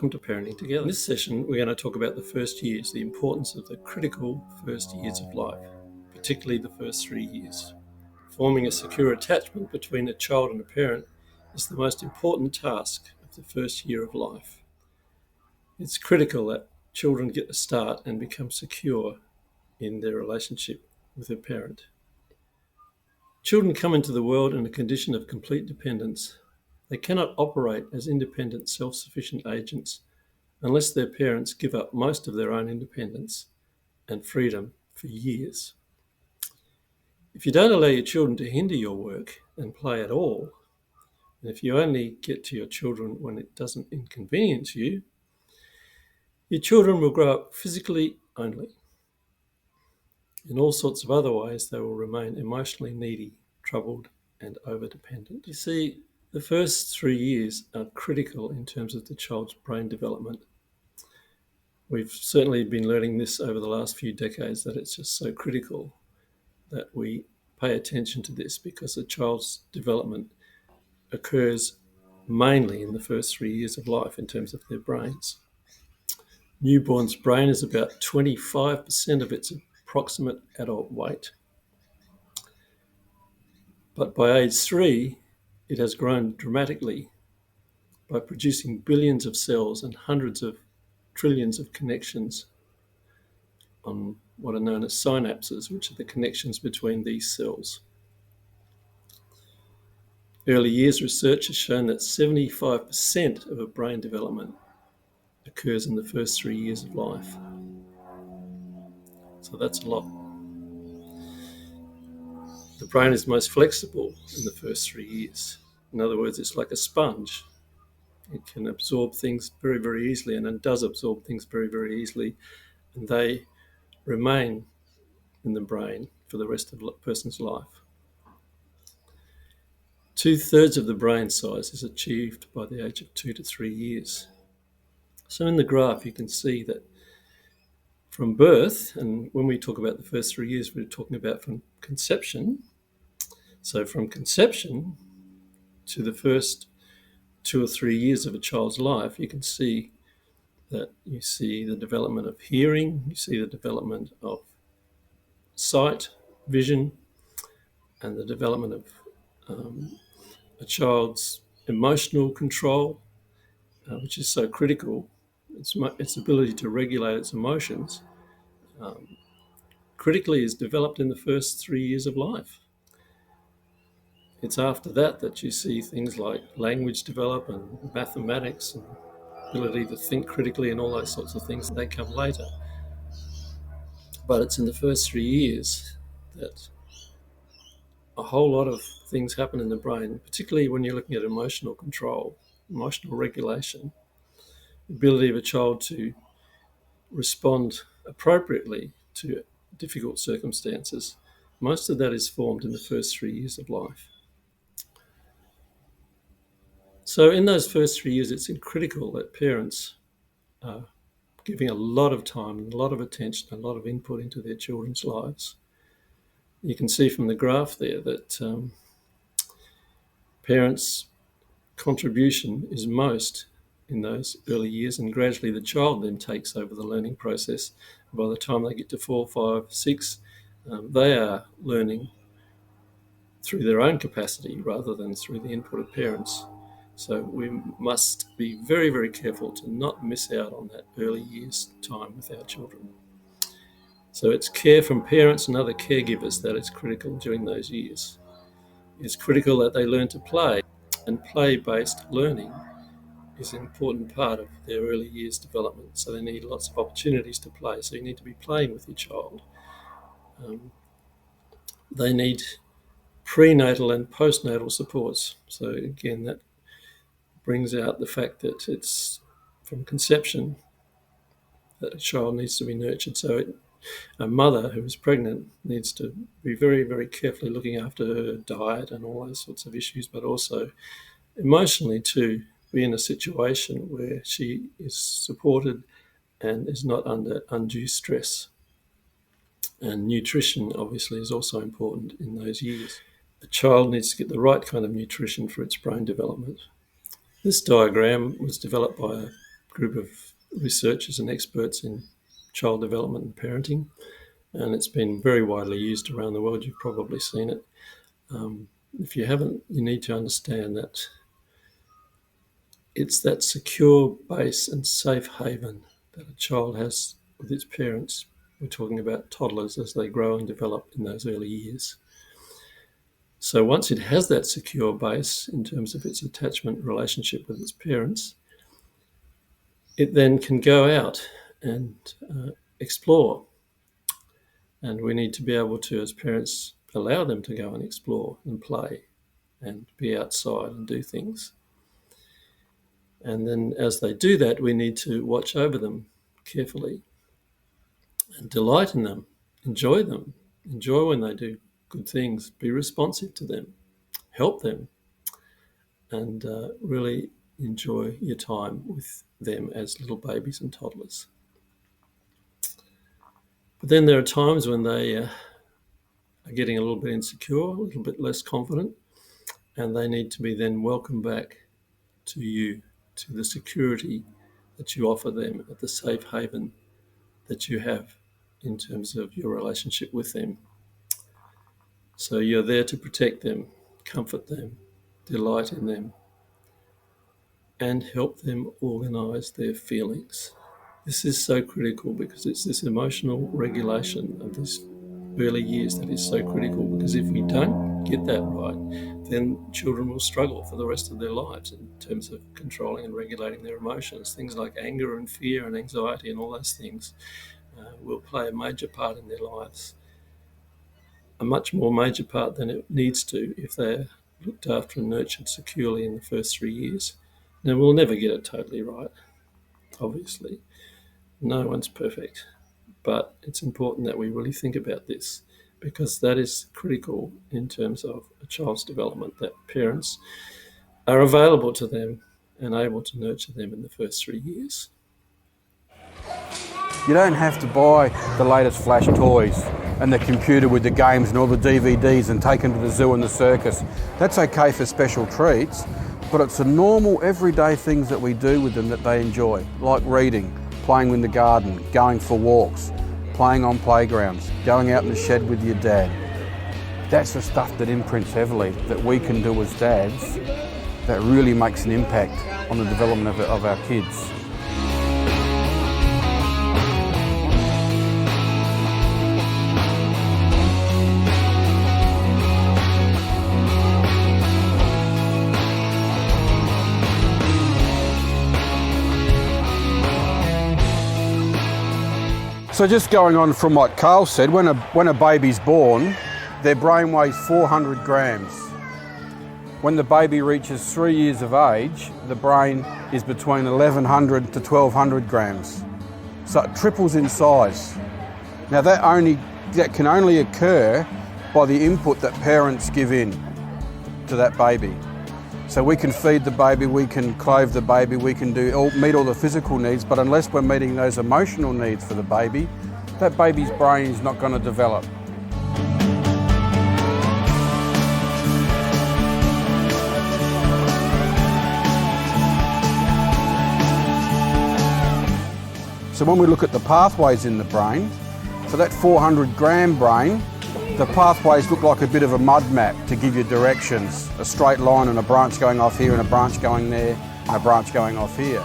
welcome to Parenting Together. In this session, we're going to talk about the first years, the importance of the critical first years of life, particularly the first 3 years. Forming a secure attachment between a child and a parent is the most important task of the first year of life. It's critical that children get a start and become secure in their relationship with their parent. Children come into the world in a condition of complete dependence. They cannot operate as independent, self-sufficient agents unless their parents give up most of their own independence and freedom for years. If you don't allow your children to hinder your work and play at all, and if you only get to your children when it doesn't inconvenience you, your children will grow up physically only. In all sorts of other ways, they will remain emotionally needy, troubled, and overdependent. You see, the first 3 years are critical in terms of the child's brain development. We've certainly been learning this over the last few decades, that it's just so critical that we pay attention to this, because the child's development occurs mainly in the first 3 years of life in terms of their brains. Newborn's brain is about 25% of its approximate adult weight. But by age 3, it has grown dramatically by producing billions of cells and hundreds of trillions of connections on what are known as synapses, which are the connections between these cells. Early years research has shown that 75% of a brain development occurs in the first 3 years of life. So that's a lot. The brain is most flexible in the first 3 years. In other words, it's like a sponge. It can absorb things very, very easily, and it does absorb things very, very easily, and they remain in the brain for the rest of a person's life. 2/3 of the brain size is achieved by the age of 2 to 3 years. So in the graph, you can see that from birth, and when we talk about the first 3 years, we're talking about from conception. So from conception to the first 2 or 3 years of a child's life, you can see that you see the development of hearing, you see the development of sight, vision, and the development of a child's emotional control, which is so critical. Its ability to regulate its emotions critically is developed in the first 3 years of life. It's after that that you see things like language develop and mathematics and ability to think critically and all those sorts of things. They come later. But it's in the first 3 years that a whole lot of things happen in the brain, particularly when you're looking at emotional control, emotional regulation, the ability of a child to respond appropriately to difficult circumstances. Most of that is formed in the first 3 years of life. So in those first 3 years, it's critical that parents are giving a lot of time, a lot of attention, a lot of input into their children's lives. You can see from the graph there that parents' contribution is most in those early years, and gradually the child then takes over the learning process. By the time they get to 4, 5, 6, they are learning through their own capacity rather than through the input of parents. So we must be very, very careful to not miss out on that early years time with our children. So it's care from parents and other caregivers that is critical during those years. It's critical that they learn to play, and play-based learning is an important part of their early years development. So they need lots of opportunities to play. So you need to be playing with your child. They need prenatal and postnatal supports. So again, that brings out the fact that it's from conception that a child needs to be nurtured. So a mother who is pregnant needs to be very, very carefully looking after her diet and all those sorts of issues, but also emotionally to be in a situation where she is supported and is not under undue stress. And nutrition obviously is also important in those years. A child needs to get the right kind of nutrition for its brain development. This diagram was developed by a group of researchers and experts in child development and parenting, and it's been very widely used around the world. You've probably seen it. If you haven't, you need to understand that it's that secure base and safe haven that a child has with its parents. We're talking about toddlers as they grow and develop in those early years. So once it has that secure base in terms of its attachment relationship with its parents, it then can go out and explore. And we need to be able to, as parents, allow them to go and explore and play and be outside and do things. And then as they do that, we need to watch over them carefully and delight in them, enjoy when they do good things, be responsive to them, help them, and really enjoy your time with them as little babies and toddlers. But then there are times when they are getting a little bit insecure, a little bit less confident, and they need to be then welcomed back to you, to the security that you offer them at the safe haven that you have in terms of your relationship with them. So you're there to protect them, comfort them, delight in them, and help them organise their feelings. This is so critical because it's this emotional regulation of these early years that is so critical, because if we don't get that right, then children will struggle for the rest of their lives in terms of controlling and regulating their emotions. Things like anger and fear and anxiety and all those things will play a major part in their lives, a much more major part than it needs to if they're looked after and nurtured securely in the first 3 years. Now, we'll never get it totally right, obviously. No one's perfect. But it's important that we really think about this, because that is critical in terms of a child's development, that parents are available to them and able to nurture them in the first 3 years. You don't have to buy the latest flash toys and the computer with the games and all the DVDs and take them to the zoo and the circus. That's okay for special treats, but it's the normal everyday things that we do with them that they enjoy, like reading, playing in the garden, going for walks, playing on playgrounds, going out in the shed with your dad. That's the stuff that imprints heavily that we can do as dads that really makes an impact on the development of our kids. So just going on from what Carl said, when a baby's born, their brain weighs 400 grams. When the baby reaches 3 years of age, the brain is between 1,100 to 1,200 grams. So it triples in size. Now that can only occur by the input that parents give in to that baby. So we can feed the baby, we can clothe the baby, we can meet all the physical needs, but unless we're meeting those emotional needs for the baby, that baby's brain is not going to develop. So when we look at the pathways in the brain, for that 400 gram brain, the pathways look like a bit of a mud map to give you directions, a straight line and a branch going off here and a branch going there and a branch going off here.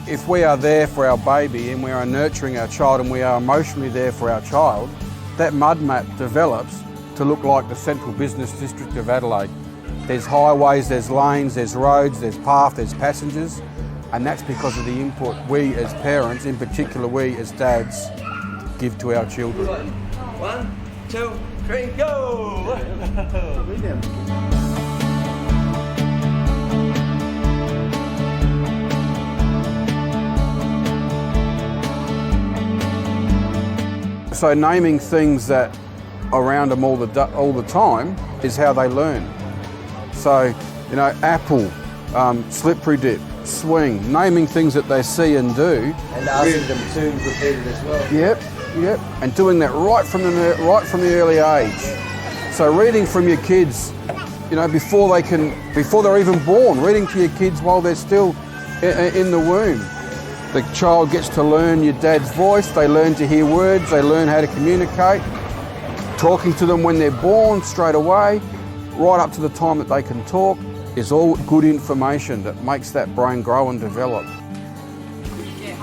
If we are there for our baby and we are nurturing our child and we are emotionally there for our child, that mud map develops to look like the central business district of Adelaide. There's highways, there's lanes, there's roads, there's path, there's passengers, and that's because of the input we as parents, in particular we as dads, give to our children. 1, 2, 3, go! So naming things that are around them all the time is how they learn. So, apple, slippery dip, swing, naming things that they see and do. And asking them to repeat it as well. Yep, and doing that right from the early age. So reading from your kids, before they're even born, reading to your kids while they're still in the womb. The child gets to learn your dad's voice, they learn to hear words, they learn how to communicate. Talking to them when they're born straight away, right up to the time that they can talk, is all good information that makes that brain grow and develop. Yeah,